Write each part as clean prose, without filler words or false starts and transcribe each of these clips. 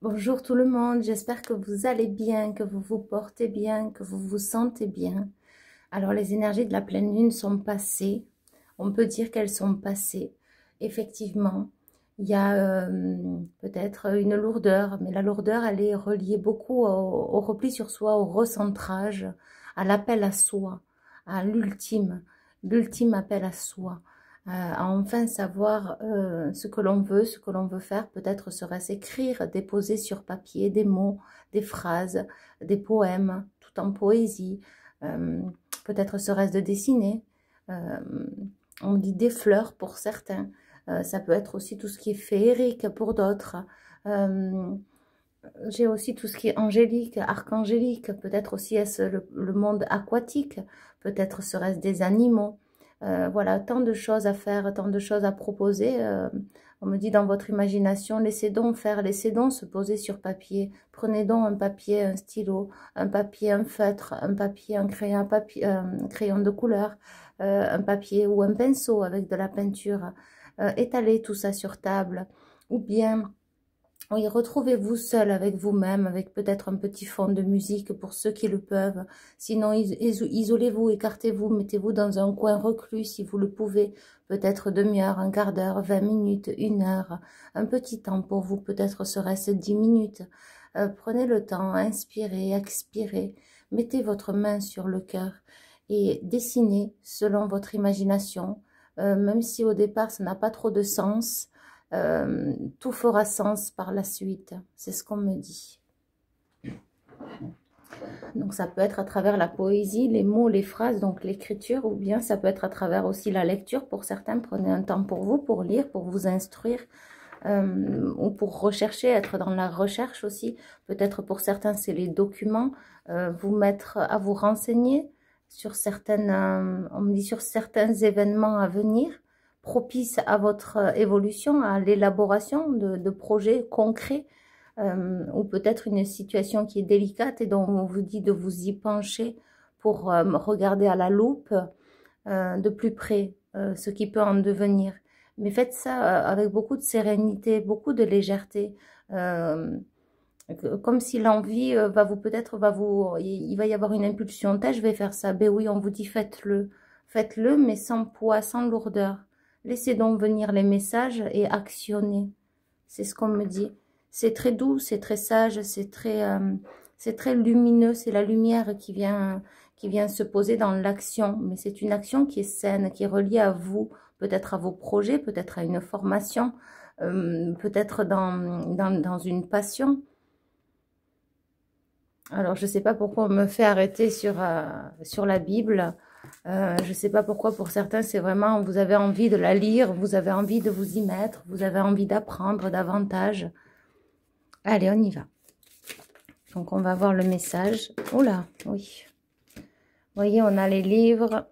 Bonjour tout le monde, j'espère que vous allez bien, que vous vous portez bien, que vous vous sentez bien. Alors les énergies de la pleine lune sont passées, on peut dire qu'elles sont passées. Effectivement, il y a peut-être une lourdeur, mais la lourdeur elle est reliée beaucoup au repli sur soi, au recentrage, à l'appel à soi, à l'ultime appel à soi. À enfin savoir ce que l'on veut, ce que l'on veut faire, peut-être serait-ce écrire, déposer sur papier des mots, des phrases, des poèmes, tout en poésie, peut-être serait-ce de dessiner, euh, on dit des fleurs pour certains, ça peut être aussi tout ce qui est féerique pour d'autres, euh, j'ai aussi tout ce qui est angélique, archangélique, peut-être aussi est-ce le monde aquatique, peut-être serait-ce des animaux. Voilà, tant de choses à faire, tant de choses à proposer. On me dit dans votre imagination, laissez donc faire, laissez donc se poser sur papier. Prenez donc un papier, un stylo, un papier, un feutre, un papier, un crayon, un crayon de couleur, un papier ou un pinceau avec de la peinture. Étalez tout ça sur table. Ou bien oui, retrouvez-vous seul avec vous-même, avec peut-être un petit fond de musique pour ceux qui le peuvent. Sinon, isolez-vous, écartez-vous, mettez-vous dans un coin reclus si vous le pouvez. Peut-être demi-heure, un quart d'heure, 20 minutes, une heure. Un petit temps pour vous, peut-être serait-ce 10 minutes. Prenez le temps, inspirez, expirez. Mettez votre main sur le cœur et dessinez selon votre imagination. Même si au départ, ça n'a pas trop de sens. Tout fera sens par la suite, c'est ce qu'on me dit. Donc ça peut être à travers la poésie, les mots, les phrases, donc l'écriture, ou bien ça peut être à travers aussi la lecture. Pour certains, prenez un temps pour vous, pour lire, pour vous instruire, ou pour rechercher, être dans la recherche aussi. Peut-être pour certains, c'est les documents, vous mettre à vous renseigner sur certaines, on me dit sur certains événements à venir, propices à votre évolution, à l'élaboration de projets concrets, ou peut-être une situation qui est délicate et dont on vous dit de vous y pencher pour regarder à la loupe de plus près ce qui peut en devenir. Mais faites ça avec beaucoup de sérénité, beaucoup de légèreté, comme si l'envie va vous peut-être il va y avoir une impulsion. Je vais faire ça. Ben oui, on vous dit faites-le, faites-le, mais sans poids, sans lourdeur. Laissez donc venir les messages et actionnez. C'est ce qu'on me dit. C'est très doux, c'est très sage, c'est très lumineux. C'est la lumière qui vient se poser dans l'action. Mais c'est une action qui est saine, qui est reliée à vous, peut-être à vos projets, peut-être à une formation, peut-être dans une passion. Alors, je ne sais pas pourquoi on me fait arrêter sur la Bible. Je ne sais pas pourquoi pour certains, c'est vraiment, vous avez envie de la lire, vous avez envie de vous y mettre, vous avez envie d'apprendre davantage. Allez, on y va. Donc, on va voir le message. Oula, oui. Vous voyez, on a les livres.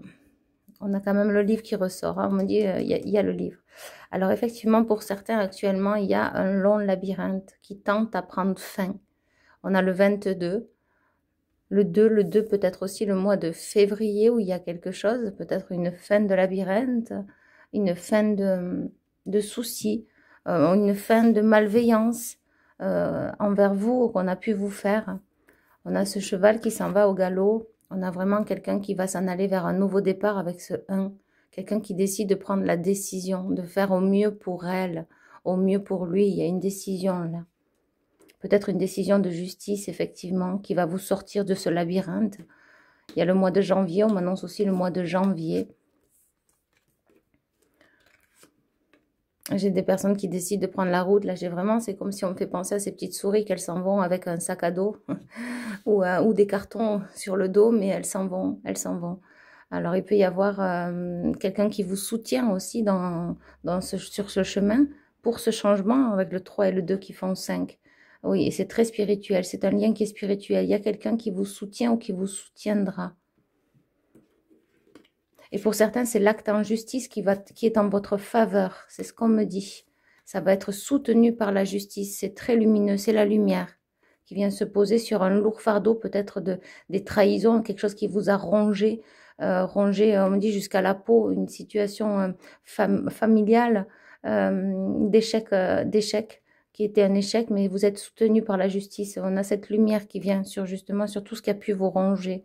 On a quand même le livre qui ressort. Hein. On me dit, il y a le livre. Alors, effectivement, pour certains, actuellement, il y a un long labyrinthe qui tente à prendre fin. On a le 22. Le 2 peut être aussi le mois de février où il y a quelque chose, peut-être une fin de labyrinthe, une fin de soucis, une fin de malveillance envers vous qu'on a pu vous faire. On a ce cheval qui s'en va au galop, on a vraiment quelqu'un qui va s'en aller vers un nouveau départ avec ce 1, quelqu'un qui décide de prendre la décision, de faire au mieux pour elle, au mieux pour lui, il y a une décision là. Peut-être une décision de justice, effectivement, qui va vous sortir de ce labyrinthe. Il y a le mois de janvier, on m'annonce aussi le mois de janvier. J'ai des personnes qui décident de prendre la route. Là, j'ai vraiment, c'est comme si on me fait penser à ces petites souris qu'elles s'en vont avec un sac à dos ou des cartons sur le dos, mais elles s'en vont, elles s'en vont. Alors, il peut y avoir quelqu'un qui vous soutient aussi sur ce chemin pour ce changement avec le 3 et le 2 qui font 5. Oui, et c'est très spirituel, c'est un lien qui est spirituel. Il y a quelqu'un qui vous soutient ou qui vous soutiendra. Et pour certains, c'est l'acte en justice qui est en votre faveur. C'est ce qu'on me dit. Ça va être soutenu par la justice. C'est très lumineux, c'est la lumière qui vient se poser sur un lourd fardeau, peut-être des trahisons, quelque chose qui vous a rongé, on me dit jusqu'à la peau, une situation familiale, d'échec qui était un échec, mais vous êtes soutenu par la justice. On a cette lumière qui vient sur justement sur tout ce qui a pu vous ronger.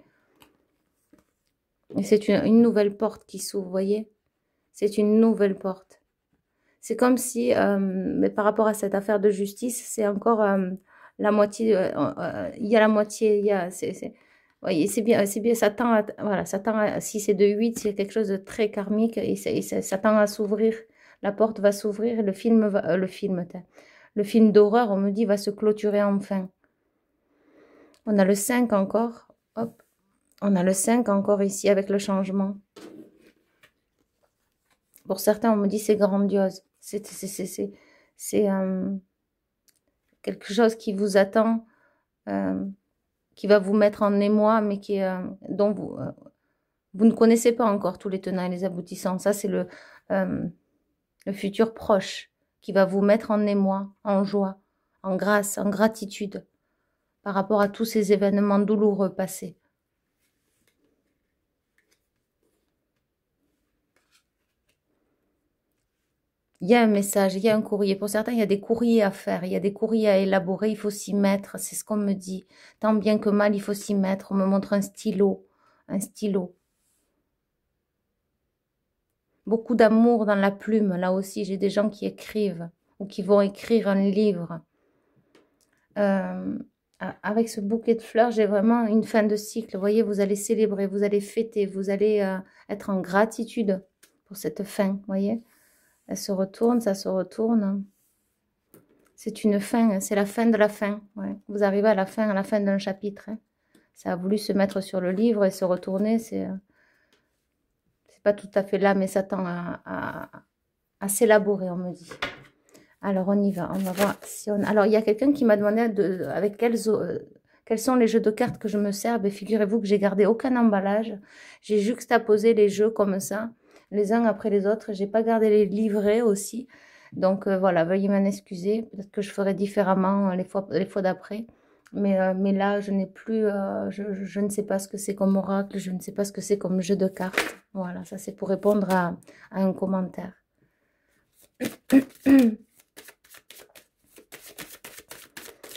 Et c'est une nouvelle porte qui s'ouvre, vous voyez? C'est une nouvelle porte. C'est comme si, mais par rapport à cette affaire de justice, c'est encore la moitié, il y a la moitié, il y a, voyez, c'est bien, ça tend à, voilà, ça tend à, si c'est de 8, c'est quelque chose de très karmique et ça tend à s'ouvrir. La porte va s'ouvrir et le film va, le film d'horreur, on me dit, va se clôturer enfin. On a le 5 encore, hop, on a le 5 encore ici avec le changement. Pour certains, on me dit c'est grandiose. C'est quelque chose qui vous attend, qui va vous mettre en émoi, mais dont vous ne connaissez pas encore tous les tenants et les aboutissants. Ça, c'est le futur proche qui va vous mettre en émoi, en joie, en grâce, en gratitude par rapport à tous ces événements douloureux passés. Il y a un message, il y a un courrier. Pour certains, il y a des courriers à faire, il y a des courriers à élaborer, il faut s'y mettre. C'est ce qu'on me dit. Tant bien que mal, il faut s'y mettre. On me montre un stylo. Un stylo. Beaucoup d'amour dans la plume. Là aussi, j'ai des gens qui écrivent ou qui vont écrire un livre. Avec ce bouquet de fleurs, j'ai vraiment une fin de cycle. Vous voyez, vous allez célébrer, vous allez fêter, vous allez être en gratitude pour cette fin, vous voyez. Elle se retourne, ça se retourne. C'est une fin, c'est la fin de la fin. Ouais. Vous arrivez à la fin d'un chapitre. Hein. Ça a voulu se mettre sur le livre et se retourner. C'est pas tout à fait là, mais ça tend à s'élaborer, on me dit. Alors, on y va. On va voir si on... Alors, il y a quelqu'un qui m'a demandé avec quels sont les jeux de cartes que je me sers. Et figurez-vous que j'ai gardé aucun emballage. J'ai juxtaposé les jeux comme ça, les uns après les autres. J'ai pas gardé les livrets aussi. Donc, voilà, veuillez m'en excuser. Peut-être que je ferai différemment les fois d'après. Mais là, je n'ai plus... je ne sais pas ce que c'est comme oracle. Je ne sais pas ce que c'est comme jeu de cartes. Voilà, ça c'est pour répondre à un commentaire.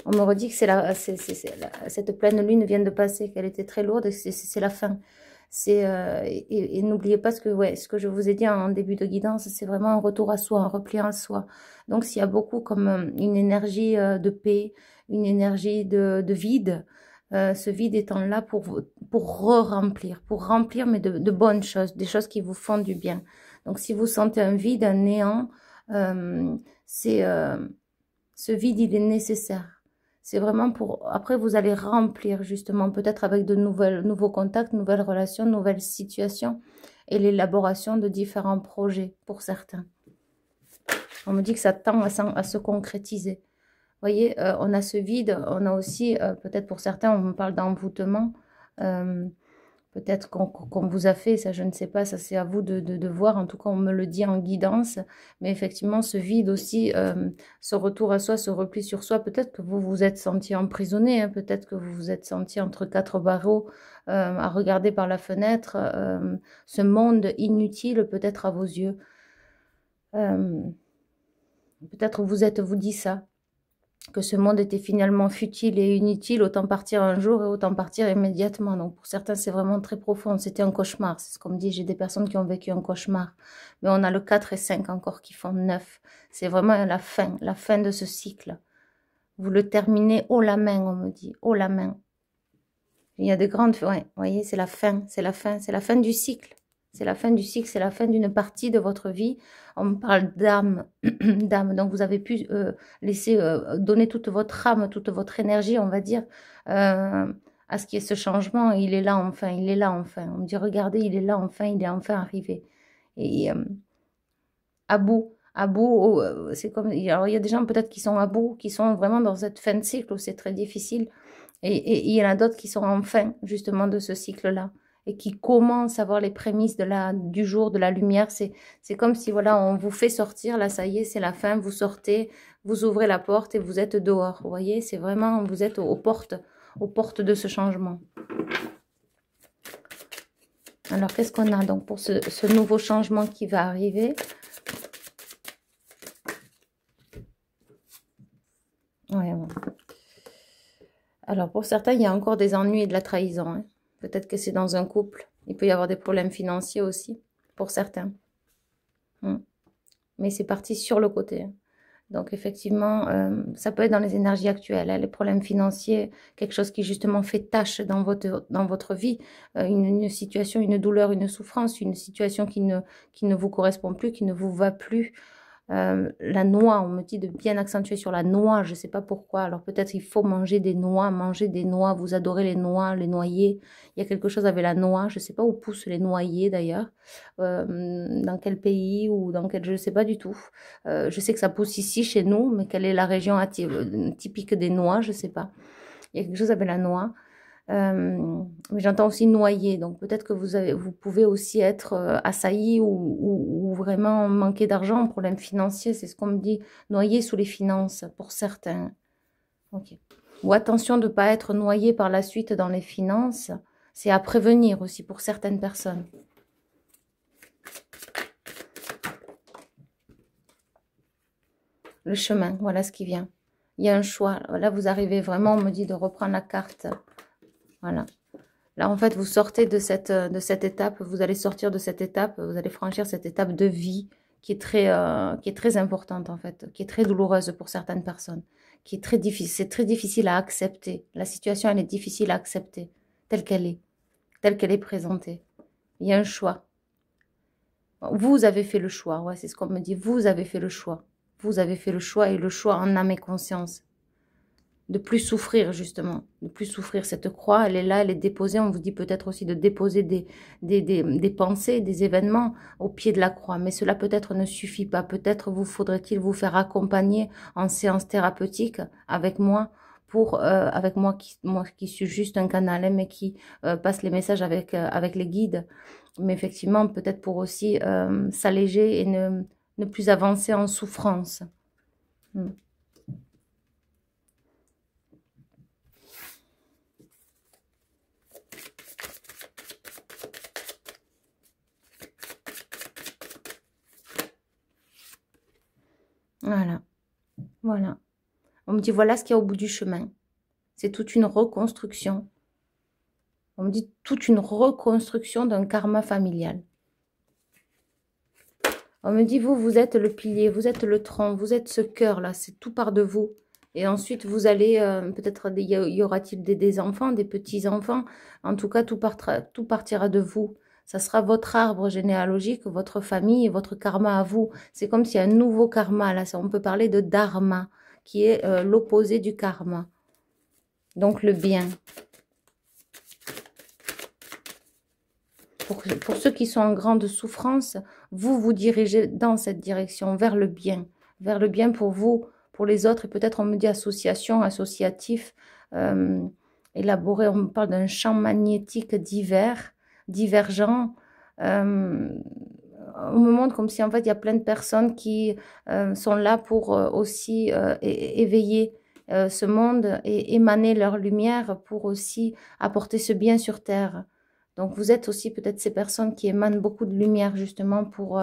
On me redit que cette pleine lune vient de passer, qu'elle était très lourde et c'est la fin. Et n'oubliez pas ce que je vous ai dit en début de guidance, c'est vraiment un retour à soi, un repli en soi. Donc s'il y a beaucoup comme une énergie de paix, une énergie de vide, ce vide étant là pour re-remplir, pour remplir mais de bonnes choses, des choses qui vous font du bien. Donc si vous sentez un vide, un néant, ce vide il est nécessaire. C'est vraiment pour... Après, vous allez remplir, justement, peut-être avec de nouveaux contacts, nouvelles relations, nouvelles situations et l'élaboration de différents projets pour certains. On me dit que ça tend à se concrétiser. Vous voyez, on a ce vide, on a aussi, peut-être pour certains, on me parle d'envoûtement. Peut-être qu'on vous a fait, ça je ne sais pas, ça c'est à vous de voir, en tout cas on me le dit en guidance, mais effectivement ce vide aussi, ce retour à soi, ce repli sur soi, peut-être que vous vous êtes senti emprisonné, hein, peut-être que vous vous êtes senti entre quatre barreaux, à regarder par la fenêtre, ce monde inutile peut-être à vos yeux. Peut-être vous dit ça, que ce monde était finalement futile et inutile, autant partir un jour et autant partir immédiatement. Donc pour certains, c'est vraiment très profond. C'était un cauchemar. C'est ce qu'on me dit. J'ai des personnes qui ont vécu un cauchemar. Mais on a le 4 et 5 encore qui font 9. C'est vraiment la fin de ce cycle. Vous le terminez haut la main, on me dit. Haut la main. Il y a de grandes... Ouais, vous voyez, c'est la fin. C'est la fin du cycle. C'est la fin du cycle, c'est la fin d'une partie de votre vie. On me parle d'âme, d'âme. Donc, vous avez pu laisser donner toute votre âme, toute votre énergie, on va dire, à ce qui est ce changement. Il est là enfin, il est là enfin. On me dit, regardez, il est là enfin, il est enfin arrivé. Et à bout, c'est comme... Alors, il y a des gens peut-être qui sont à bout, qui sont vraiment dans cette fin de cycle où c'est très difficile. Et il y en a d'autres qui sont en fin, justement, de ce cycle-là. Et qui commencent à voir les prémices du jour, de la lumière. C'est comme si, voilà, on vous fait sortir, là, ça y est, c'est la fin, vous sortez, vous ouvrez la porte et vous êtes dehors. Vous voyez, c'est vraiment, vous êtes aux portes de ce changement. Alors, qu'est-ce qu'on a donc pour ce nouveau changement qui va arriver? Voilà. Alors, pour certains, il y a encore des ennuis et de la trahison. Hein. Peut-être que c'est dans un couple. Il peut y avoir des problèmes financiers aussi, pour certains. Mais c'est parti sur le côté. Donc, effectivement, ça peut être dans les énergies actuelles. Hein, les problèmes financiers, quelque chose qui, justement, fait tâche dans votre vie. Une situation, une douleur, une souffrance, une situation qui ne vous correspond plus, qui ne vous va plus. La noix, on me dit de bien accentuer sur la noix, je ne sais pas pourquoi. Alors peut-être il faut manger des noix, vous adorez les noix, les noyers. Il y a quelque chose avec la noix, je ne sais pas où poussent les noyers d'ailleurs, dans quel pays ou dans quel, je ne sais pas du tout. Je sais que ça pousse ici chez nous, mais quelle est la région typique des noix, je ne sais pas. Il y a quelque chose avec la noix. Mais j'entends aussi noyer, donc peut-être que vous pouvez aussi être assailli ou vraiment manquer d'argent, problème financier, c'est ce qu'on me dit, noyer sous les finances pour certains. Ok. Ou attention de ne pas être noyé par la suite dans les finances, c'est à prévenir aussi pour certaines personnes. Le chemin, voilà ce qui vient. Il y a un choix, là vous arrivez vraiment, on me dit de reprendre la carte. Voilà. Là, en fait, vous sortez de cette étape, vous allez sortir de cette étape, vous allez franchir cette étape de vie qui est très importante, en fait, qui est très douloureuse pour certaines personnes, qui est très difficile, c'est très difficile à accepter. La situation, elle est difficile à accepter, telle qu'elle est présentée. Il y a un choix. Vous avez fait le choix, ouais, c'est ce qu'on me dit, vous avez fait le choix. Vous avez fait le choix et le choix en âme et conscience. De plus souffrir, justement, de plus souffrir. Cette croix, elle est là, elle est déposée. On vous dit peut-être aussi de déposer des pensées, des événements au pied de la croix. Mais cela peut-être ne suffit pas. Peut-être vous faudrait-il vous faire accompagner en séance thérapeutique avec moi, avec moi qui suis juste un canal, hein, mais qui passe les messages avec les guides. Mais effectivement, peut-être pour aussi s'alléger et ne plus avancer en souffrance. Voilà, voilà. On me dit, voilà ce qu'il y a au bout du chemin. C'est toute une reconstruction. On me dit, toute une reconstruction d'un karma familial. On me dit, vous êtes le pilier, vous êtes le tronc, vous êtes ce cœur-là, c'est tout part de vous. Et ensuite, vous allez, peut-être, y aura-t-il des enfants, des petits-enfants. En tout cas, tout partira de vous. Ça sera votre arbre généalogique, votre famille et votre karma à vous. C'est comme s'il y a un nouveau karma, là. On peut parler de dharma, qui est l'opposé du karma. Donc, le bien. Pour ceux qui sont en grande souffrance, vous vous dirigez dans cette direction, vers le bien pour vous, pour les autres, et peut-être on me dit association, associatif, élaboré, on me parle d'un champ magnétique divergent. On me montre comme si en fait il y a plein de personnes qui sont là pour aussi éveiller ce monde et émaner leur lumière pour aussi apporter ce bien sur terre. Donc, vous êtes aussi peut-être ces personnes qui émanent beaucoup de lumière, justement, pour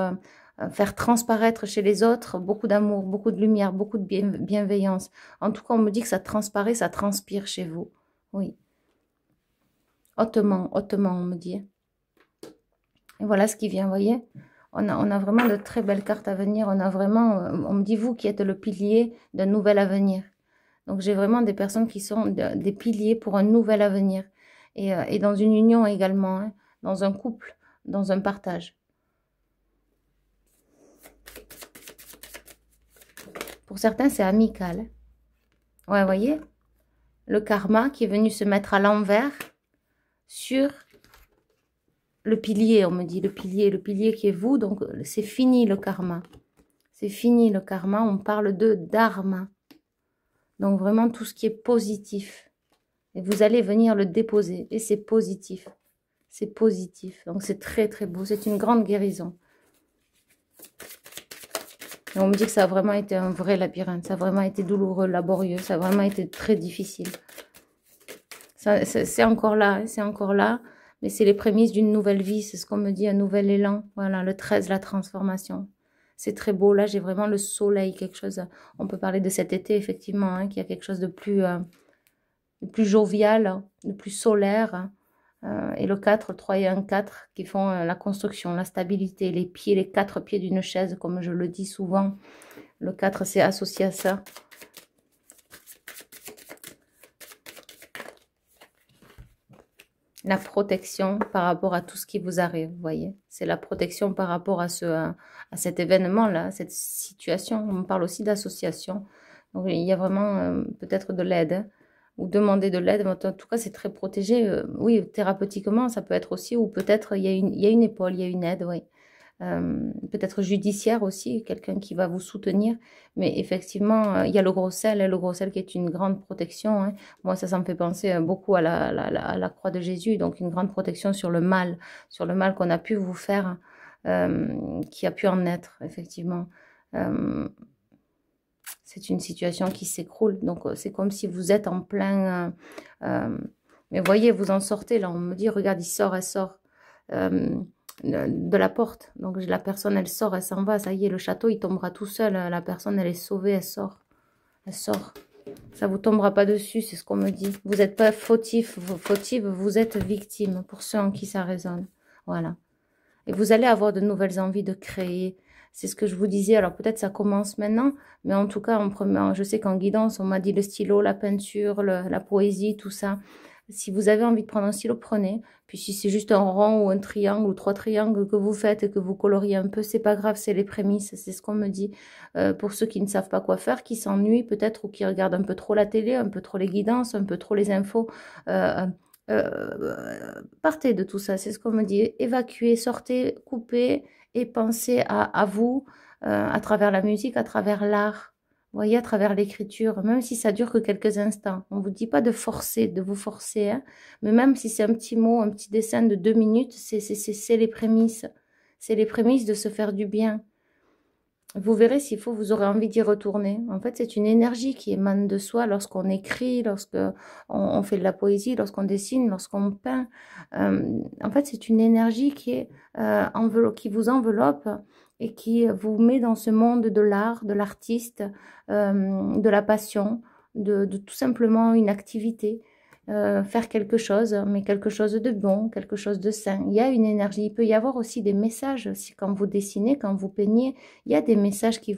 faire transparaître chez les autres beaucoup d'amour, beaucoup de lumière, beaucoup de bienveillance. En tout cas, on me dit que ça transparaît, ça transpire chez vous. Oui. Hautement, on me dit. Et voilà ce qui vient, vous voyez. On a vraiment de très belles cartes à venir. On a vraiment, on me dit, vous qui êtes le pilier d'un nouvel avenir. Donc, j'ai vraiment des personnes qui sont des piliers pour un nouvel avenir. Et dans une union également, hein, dans un couple, dans un partage. Pour certains, c'est amical. Ouais, vous voyez, le karma qui est venu se mettre à l'envers sur le pilier, on me dit, le pilier qui est vous, donc c'est fini le karma. C'est fini le karma, on parle de dharma. Donc vraiment tout ce qui est positif. Et vous allez venir le déposer. Et c'est positif. C'est positif. Donc c'est très très beau. C'est une grande guérison. Et on me dit que ça a vraiment été un vrai labyrinthe. Ça a vraiment été douloureux, laborieux. Ça a vraiment été très difficile. C'est encore là. C'est encore là. Mais c'est les prémices d'une nouvelle vie. C'est ce qu'on me dit, un nouvel élan. Voilà, le 13, la transformation. C'est très beau. Là, j'ai vraiment le soleil, quelque chose. On peut parler de cet été, effectivement, hein, qu'il y a quelque chose de plus jovial, hein, de plus solaire. Et le 4, le 3 et un 4 qui font la construction, la stabilité, les pieds, les 4 pieds d'une chaise, comme je le dis souvent. Le 4, c'est associé à ça. La protection par rapport à tout ce qui vous arrive, vous voyez. C'est la protection par rapport à cet événement-là, cette situation. On parle aussi d'association. Donc, il y a vraiment peut-être de l'aide, hein, ou demander de l'aide. En tout cas, c'est très protégé. Oui, thérapeutiquement, ça peut être aussi, ou peut-être il y a une épaule, il y a une aide, oui. Peut-être judiciaire aussi, quelqu'un qui va vous soutenir. Mais effectivement, il y a le gros sel, hein, le gros sel qui est une grande protection. Hein. Moi, ça me fait penser beaucoup à la croix de Jésus, donc une grande protection sur le mal qu'on a pu vous faire, qui a pu en être, effectivement. C'est une situation qui s'écroule, donc c'est comme si vous êtes en plein... mais voyez, vous en sortez, là, on me dit, regarde, il sort, elle sort. De la porte. Donc la personne, elle sort, elle s'en va. Ça y est, le château, il tombera tout seul. La personne, elle est sauvée, elle sort. Elle sort. Ça vous tombera pas dessus, c'est ce qu'on me dit. Vous n'êtes pas fautif, vous êtes victime, pour ceux en qui ça résonne. Voilà. Et vous allez avoir de nouvelles envies de créer. C'est ce que je vous disais. Alors peut-être ça commence maintenant, mais en tout cas, je sais qu'en guidance, on m'a dit le stylo, la peinture, la poésie, tout ça. Si vous avez envie de prendre un stylo, prenez. Puis si c'est juste un rond ou un triangle ou 3 triangles que vous faites et que vous coloriez un peu, c'est pas grave, c'est les prémices, c'est ce qu'on me dit. Pour ceux qui ne savent pas quoi faire, qui s'ennuient peut-être ou qui regardent un peu trop la télé, un peu trop les guidances, un peu trop les infos, partez de tout ça, c'est ce qu'on me dit. Évacuez, sortez, coupez et pensez à vous, à travers la musique, à travers l'art. Vous voyez, à travers l'écriture, même si ça dure que quelques instants. On ne vous dit pas de forcer, de vous forcer, hein, mais même si c'est un petit mot, un petit dessin de 2 minutes, c'est les prémices. C'est les prémices de se faire du bien. Vous verrez, s'il faut, vous aurez envie d'y retourner. En fait, c'est une énergie qui émane de soi lorsqu'on écrit, lorsqu'on fait de la poésie, lorsqu'on dessine, lorsqu'on peint. En fait, c'est une énergie qui vous enveloppe et qui vous met dans ce monde de l'art, de l'artiste, de la passion, de tout simplement une activité. Faire quelque chose, mais quelque chose de bon, quelque chose de sain. Il y a une énergie. Il peut y avoir aussi des messages. Si quand vous dessinez, quand vous peignez, il y a des messages qui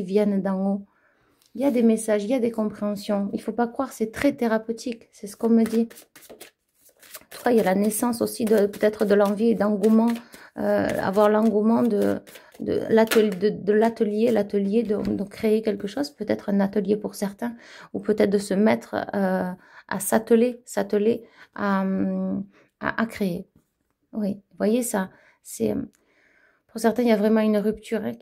viennent d'en haut. Il y a des messages, il y a des compréhensions. Il ne faut pas croire, c'est très thérapeutique. C'est ce qu'on me dit. En tout cas, il y a la naissance aussi peut-être de l'envie et d'engouement. Avoir l'engouement de l'atelier, de créer quelque chose, peut-être un atelier pour certains, ou peut-être de se mettre à s'atteler à créer. Oui, vous voyez ça, c'est pour certains il y a vraiment une rupture, hein,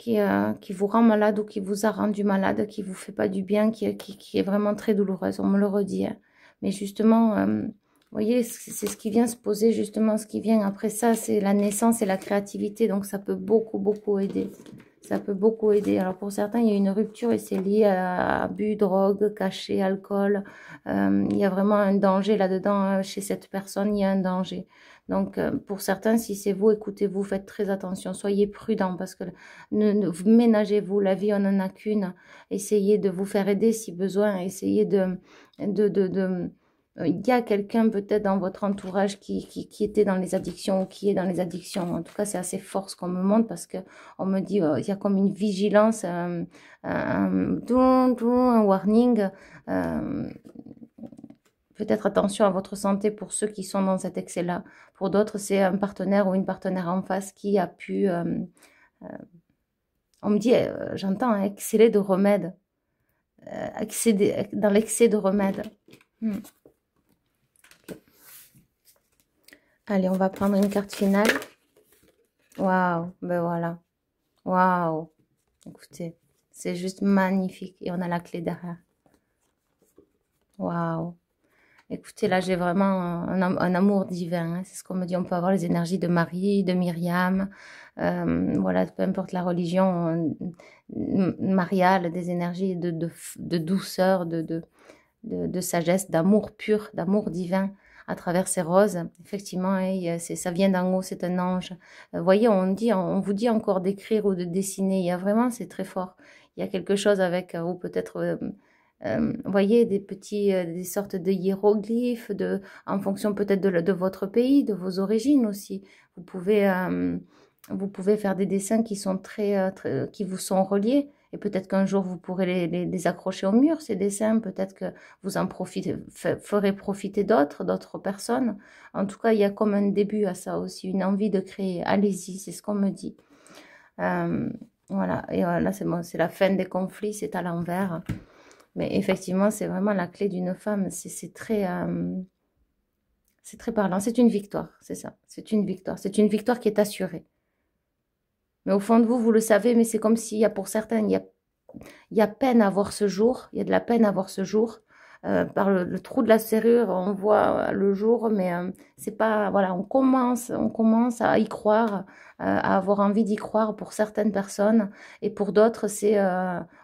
qui vous rend malade ou qui vous a rendu malade, qui vous fait pas du bien, qui est vraiment très douloureuse, on me le redit, hein. Mais justement, vous voyez, c'est ce qui vient se poser, justement, ce qui vient après ça, c'est la naissance et la créativité, donc ça peut beaucoup, beaucoup aider. Ça peut beaucoup aider. Alors pour certains, il y a une rupture et c'est lié à abus, drogue, cachet, alcool. Il y a vraiment un danger là-dedans, chez cette personne, il y a un danger. Donc pour certains, si c'est vous, écoutez-vous, faites très attention, soyez prudents parce que ménagez-vous, la vie on n'en a qu'une. Essayez de vous faire aider si besoin, essayez il y a quelqu'un peut-être dans votre entourage qui était dans les addictions ou qui est dans les addictions. En tout cas, c'est assez fort ce qu'on me montre parce que on me dit il y a comme une vigilance, un warning. Peut-être attention à votre santé pour ceux qui sont dans cet excès-là. Pour d'autres, c'est un partenaire ou une partenaire en face qui a pu... on me dit, j'entends, exceller de remède. Dans l'excès de remède. Allez, on va prendre une carte finale. Waouh, ben voilà. Waouh. Écoutez, c'est juste magnifique. Et on a la clé derrière. Waouh. Écoutez, là, j'ai vraiment un amour divin. Hein. C'est ce qu'on me dit. On peut avoir les énergies de Marie, de Myriam. Voilà, peu importe la religion mariale, des énergies de douceur, de sagesse, d'amour pur, d'amour divin. à travers ces roses. Effectivement, hein, ça vient d'en haut, c'est un ange. Vous voyez, on vous dit encore d'écrire ou de dessiner. Il y a vraiment, c'est très fort. Il y a quelque chose avec, ou peut-être, vous voyez, des sortes de hiéroglyphes, en fonction peut-être de votre pays, de vos origines aussi. Vous pouvez, vous pouvez faire des dessins qui sont qui vous sont reliés. Et peut-être qu'un jour, vous pourrez les accrocher au mur, ces dessins. Peut-être que vous en ferez profiter d'autres personnes. En tout cas, il y a comme un début à ça aussi, une envie de créer. Allez-y, c'est ce qu'on me dit. Voilà, et là, c'est bon, c'est la fin des conflits, c'est à l'envers. Mais effectivement, c'est vraiment la clé d'une femme. C'est très parlant. C'est une victoire, c'est ça. C'est une victoire. C'est une victoire qui est assurée. Mais au fond de vous, vous le savez, mais c'est comme s'il y a pour certains, il y a peine à voir ce jour. Il y a de la peine à voir ce jour. Par le trou de la serrure, on voit le jour, mais c'est pas, voilà, on commence à y croire, à avoir envie d'y croire pour certaines personnes, et pour d'autres, c'est,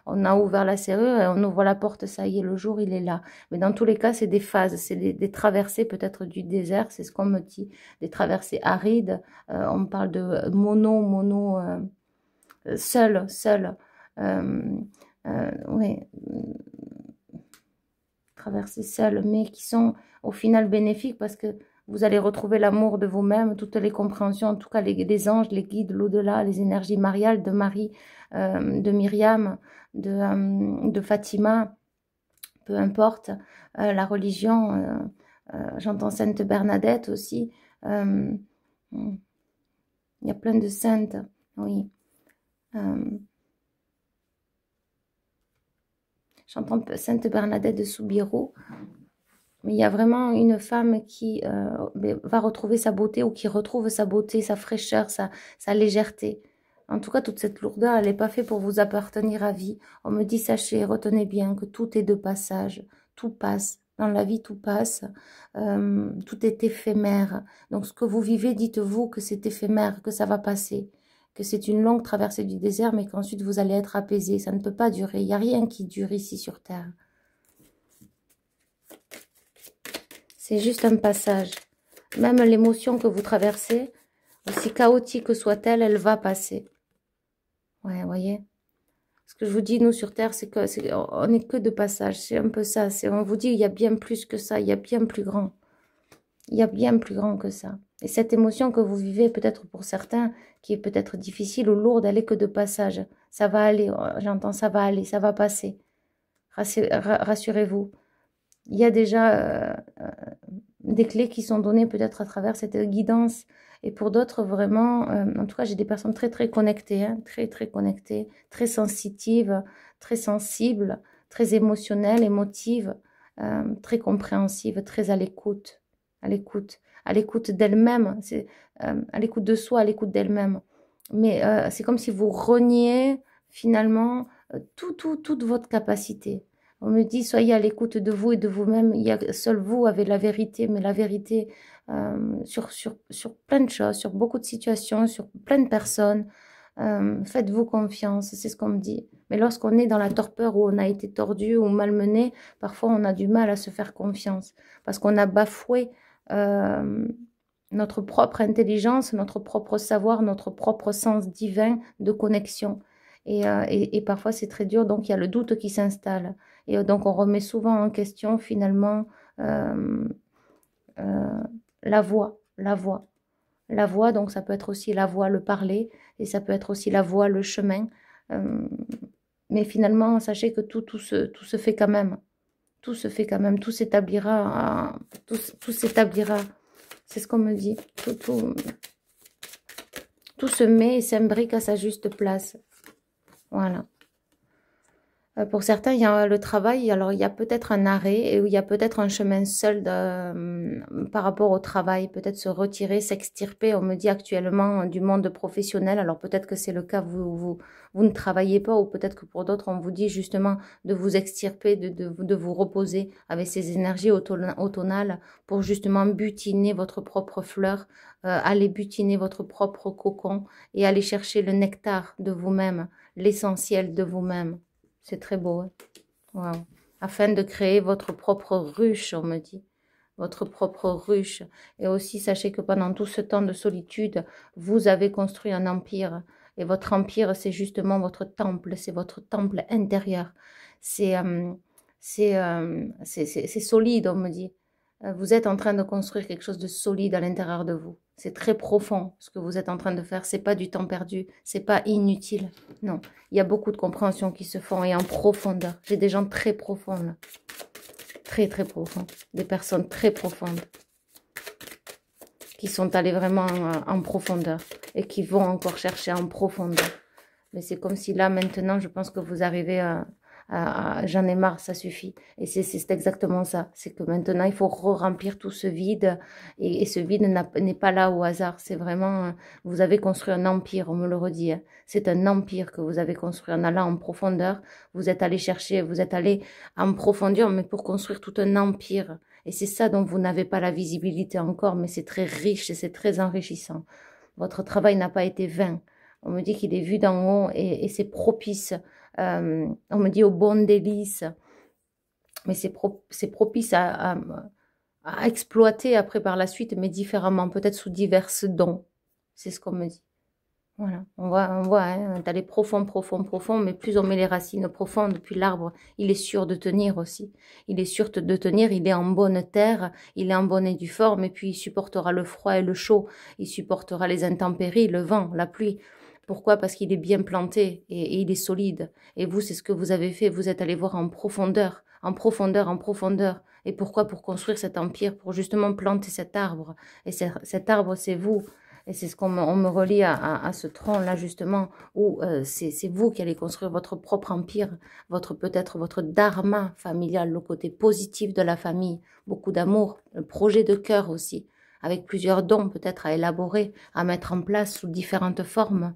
on a ouvert la serrure et on ouvre la porte, ça y est, le jour, il est là. Mais dans tous les cas, c'est des phases, c'est des traversées peut-être du désert, c'est ce qu'on me dit, des traversées arides. On parle de seul, oui, traverser seules, mais qui sont au final bénéfiques parce que vous allez retrouver l'amour de vous-même, toutes les compréhensions, en tout cas les anges, les guides, l'au-delà, les énergies mariales de Marie, de Myriam, de Fatima, peu importe, la religion, j'entends Sainte Bernadette aussi, il y a plein de saintes, oui. J'entends Sainte Bernadette de Soubirous. Mais il y a vraiment une femme qui va retrouver sa beauté ou qui retrouve sa beauté, sa fraîcheur, sa légèreté. En tout cas, toute cette lourdeur, elle n'est pas faite pour vous appartenir à vie. On me dit, sachez, retenez bien que tout est de passage. Tout passe. Dans la vie, tout passe. Tout est éphémère. Donc, ce que vous vivez, dites-vous que c'est éphémère, que ça va passer. Que c'est une longue traversée du désert, mais qu'ensuite vous allez être apaisé. Ça ne peut pas durer. Il n'y a rien qui dure ici sur Terre. C'est juste un passage. Même l'émotion que vous traversez, aussi chaotique que soit-elle, elle va passer. Ouais, vous voyez. Ce que je vous dis, nous, sur Terre, c'est on n'est que de passage. C'est un peu ça. On vous dit, il y a bien plus que ça. Il y a bien plus grand. Il y a bien plus grand que ça. Et cette émotion que vous vivez, peut-être pour certains, qui est peut-être difficile ou lourde, elle est que de passage. Ça va aller, j'entends, ça va aller, ça va passer. Rassurez-vous. Il y a déjà des clés qui sont données peut-être à travers cette guidance. Et pour d'autres, vraiment, en tout cas, j'ai des personnes très, très connectées, hein, très, très connectées, très sensitives, très sensibles, très émotionnelles, émotives, très compréhensives, très à l'écoute, à l'écoute d'elle-même, à l'écoute de soi, à l'écoute d'elle-même. Mais c'est comme si vous reniez finalement toute votre capacité. On me dit, soyez à l'écoute de vous et de vous-même. Seul vous avez la vérité, mais la vérité sur plein de choses, sur beaucoup de situations, sur plein de personnes. Faites-vous confiance, c'est ce qu'on me dit. Mais lorsqu'on est dans la torpeur où on a été tordu ou malmené, parfois on a du mal à se faire confiance parce qu'on a bafoué notre propre intelligence, notre propre savoir, notre propre sens divin de connexion. Et parfois c'est très dur, donc il y a le doute qui s'installe. Et donc on remet souvent en question finalement la voix. La voix, donc ça peut être aussi la voix, le parler, et ça peut être aussi la voix, le chemin. Mais finalement, sachez que tout se fait quand même. Tout se fait quand même, tout s'établira. Tout s'établira. C'est ce qu'on me dit. Tout se met et s'imbrique à sa juste place. Voilà. Pour certains, il y a le travail, alors il y a peut-être un arrêt et il y a peut-être un chemin seul par rapport au travail, peut-être se retirer, s'extirper. On me dit actuellement du monde professionnel, alors peut-être que c'est le cas, vous ne travaillez pas, ou peut-être que pour d'autres, on vous dit justement de vous extirper, de vous reposer avec ces énergies automnales pour justement butiner votre propre fleur, aller butiner votre propre cocon et aller chercher le nectar de vous-même, l'essentiel de vous-même. C'est très beau. Hein. Wow. Afin de créer votre propre ruche, on me dit. votre propre ruche. Et aussi, sachez que pendant tout ce temps de solitude, vous avez construit un empire. Et votre empire, c'est justement votre temple, c'est votre temple intérieur. C'est solide, on me dit. Vous êtes en train de construire quelque chose de solide à l'intérieur de vous. C'est très profond ce que vous êtes en train de faire. C'est pas du temps perdu, c'est pas inutile. Non, il y a beaucoup de compréhensions qui se font et en profondeur. J'ai des gens très profonds là. Très très profonds. Des personnes très profondes qui sont allées vraiment en profondeur et qui vont encore chercher en profondeur. Mais c'est comme si là maintenant, je pense que vous arrivez à j'en ai marre, ça suffit. Et c'est exactement ça. C'est que maintenant, il faut remplir tout ce vide. Et ce vide n'est pas là au hasard. C'est vraiment, vous avez construit un empire, on me le redit. Hein. C'est un empire que vous avez construit en allant en profondeur. Vous êtes allé chercher, vous êtes allé en profondeur, mais pour construire tout un empire. Et c'est ça dont vous n'avez pas la visibilité encore, mais c'est très riche et c'est très enrichissant. Votre travail n'a pas été vain. On me dit qu'il est vu d'en haut et c'est propice. On me dit au bon délice. Mais c'est propice à exploiter après par la suite, mais différemment, peut-être sous diverses dons. C'est ce qu'on me dit. Voilà, on voit hein, d'aller profond, profond, profond, mais plus on met les racines profondes, puis l'arbre, il est sûr de tenir aussi. Il est sûr de tenir, il est en bonne terre, il est en bonne et due forme, et puis il supportera le froid et le chaud, il supportera les intempéries, le vent, la pluie. Pourquoi? Parce qu'il est bien planté et il est solide. Et vous, c'est ce que vous avez fait, vous êtes allé voir en profondeur, en profondeur, en profondeur. Et pourquoi? Pour construire cet empire, pour justement planter cet arbre. Et cet arbre, c'est vous. Et c'est ce qu'on me relie à ce tronc-là, justement, où c'est vous qui allez construire votre propre empire, peut-être votre dharma familial, le côté positif de la famille, beaucoup d'amour, le projet de cœur aussi, avec plusieurs dons peut-être à élaborer, à mettre en place sous différentes formes,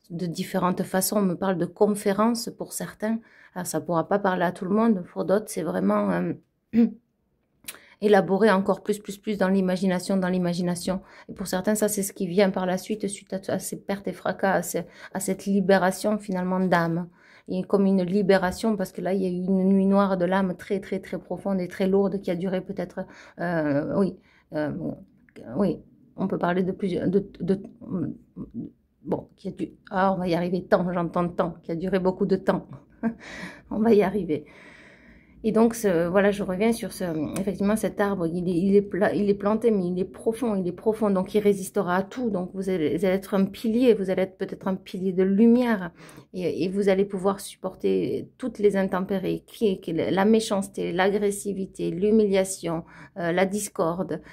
de différentes façons. On me parle de conférences pour certains, alors ça ne pourra pas parler à tout le monde, pour d'autres c'est vraiment... élaborer encore plus dans l'imagination, Et pour certains, ça, c'est ce qui vient par la suite à ces pertes et fracas, à cette libération, finalement, d'âme. Et comme une libération, parce que là, il y a eu une nuit noire de l'âme très, très, très profonde et très lourde qui a duré peut-être, oui, on peut parler de plusieurs, bon, qui a dû, on va y arriver, j'entends temps, qui a duré beaucoup de temps. On va y arriver. Et donc, voilà, je reviens sur effectivement, cet arbre, il est planté, mais il est profond, donc il résistera à tout. Donc, vous allez être un pilier, vous allez être peut-être un pilier de lumière, et vous allez pouvoir supporter toutes les intempéries, la méchanceté, l'agressivité, l'humiliation, la discorde,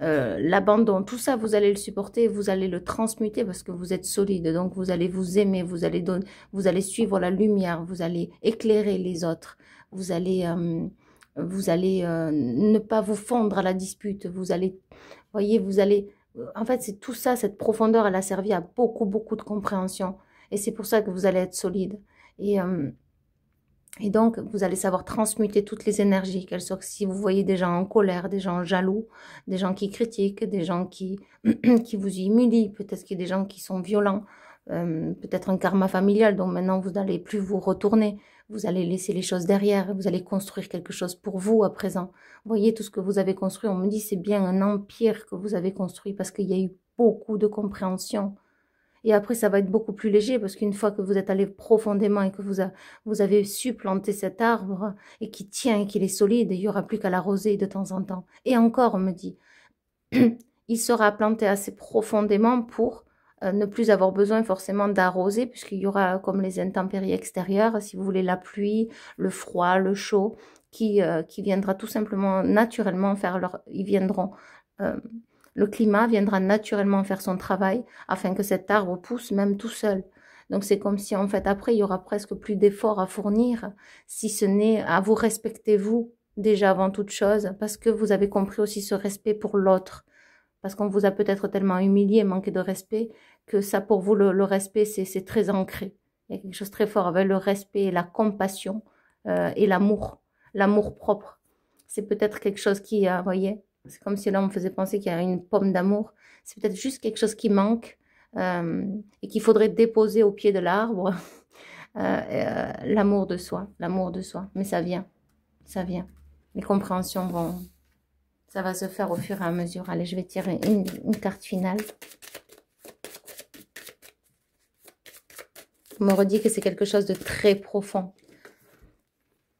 l'abandon, tout ça, vous allez le supporter, vous allez le transmuter parce que vous êtes solide. Donc, vous allez vous aimer, vous allez suivre la lumière, vous allez éclairer les autres, vous allez ne pas vous fondre à la dispute. Voyez, en fait, c'est tout ça, cette profondeur, elle a servi à beaucoup, beaucoup de compréhension. Et c'est pour ça que vous allez être solide. Et donc, vous allez savoir transmuter toutes les énergies, qu'elles soient, si vous voyez des gens en colère, des gens jaloux, des gens qui critiquent, des gens qui vous humilient, peut-être qu'il y a des gens qui sont violents, peut-être un karma familial, donc maintenant vous n'allez plus vous retourner, vous allez laisser les choses derrière, vous allez construire quelque chose pour vous à présent. Vous voyez tout ce que vous avez construit, on me dit c'est bien un empire que vous avez construit parce qu'il y a eu beaucoup de compréhension. Et après, ça va être beaucoup plus léger parce qu'une fois que vous êtes allé profondément et que vous avez su planter cet arbre et qui tient et qu'il est solide, il n'y aura plus qu'à l'arroser de temps en temps. Et encore, on me dit, il sera planté assez profondément pour ne plus avoir besoin forcément d'arroser puisqu'il y aura comme les intempéries extérieures, si vous voulez, la pluie, le froid, le chaud, qui viendra tout simplement naturellement ils viendront... le climat viendra naturellement faire son travail afin que cet arbre pousse même tout seul. Donc c'est comme si en fait après il y aura presque plus d'efforts à fournir, si ce n'est à vous respecter vous déjà avant toute chose, parce que vous avez compris aussi ce respect pour l'autre, parce qu'on vous a peut-être tellement humilié, manqué de respect, que ça pour vous le respect c'est très ancré. Il y a quelque chose de très fort avec le respect et la compassion et l'amour propre. C'est peut-être quelque chose qui, vous voyez, c'est comme si là, on me faisait penser qu'il y a une pomme d'amour. C'est peut-être juste quelque chose qui manque et qu'il faudrait déposer au pied de l'arbre. L'amour de soi. Mais ça vient. Ça vient. Les compréhensions vont... Ça va se faire au fur et à mesure. Allez, je vais tirer une carte finale. On me redit que c'est quelque chose de très profond.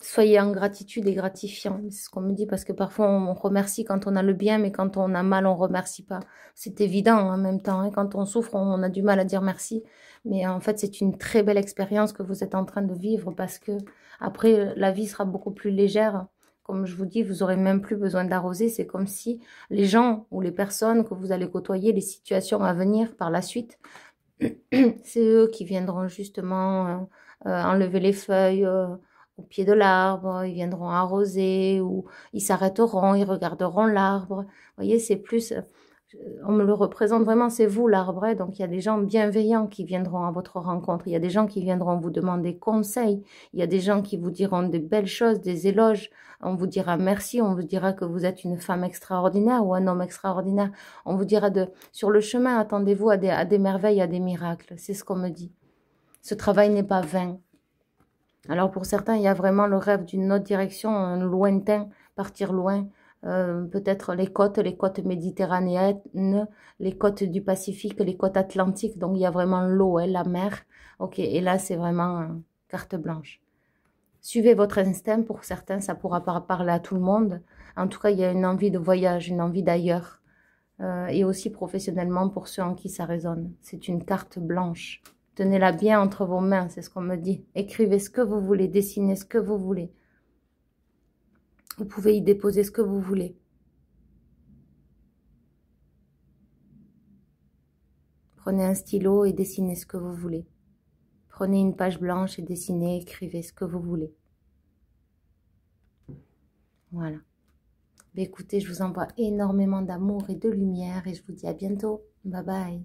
Soyez en gratitude et gratifiant. C'est ce qu'on me dit parce que parfois on remercie quand on a le bien, mais quand on a mal, on remercie pas. C'est évident en même temps. Hein. Quand on souffre, on a du mal à dire merci. Mais en fait, c'est une très belle expérience que vous êtes en train de vivre parce que après, la vie sera beaucoup plus légère. Comme je vous dis, vous aurez même plus besoin d'arroser. C'est comme si les gens ou les personnes que vous allez côtoyer, les situations à venir par la suite, c'est eux qui viendront justement enlever les feuilles au pied de l'arbre, ils viendront arroser ou ils s'arrêteront, ils regarderont l'arbre. Vous voyez, c'est plus, on me le représente vraiment, c'est vous l'arbre. Hein, donc il y a des gens bienveillants qui viendront à votre rencontre, il y a des gens qui viendront vous demander conseil, il y a des gens qui vous diront des belles choses, des éloges. On vous dira merci, on vous dira que vous êtes une femme extraordinaire ou un homme extraordinaire. On vous dira sur le chemin, attendez-vous à des merveilles, à des miracles. C'est ce qu'on me dit. Ce travail n'est pas vain. Alors pour certains, il y a vraiment le rêve d'une autre direction, un lointain, partir loin. Peut-être les côtes méditerranéennes, les côtes du Pacifique, les côtes atlantiques. Donc il y a vraiment l'eau, hein, la mer. Ok, et là c'est vraiment carte blanche. Suivez votre instinct, pour certains, ça pourra pas parler à tout le monde. En tout cas, il y a une envie de voyage, une envie d'ailleurs. Et aussi professionnellement pour ceux en qui ça résonne. C'est une carte blanche. Tenez-la bien entre vos mains, c'est ce qu'on me dit. Écrivez ce que vous voulez, dessinez ce que vous voulez. Vous pouvez y déposer ce que vous voulez. Prenez un stylo et dessinez ce que vous voulez. Prenez une page blanche et dessinez, écrivez ce que vous voulez. Voilà. Écoutez, je vous envoie énormément d'amour et de lumière et je vous dis à bientôt. Bye bye.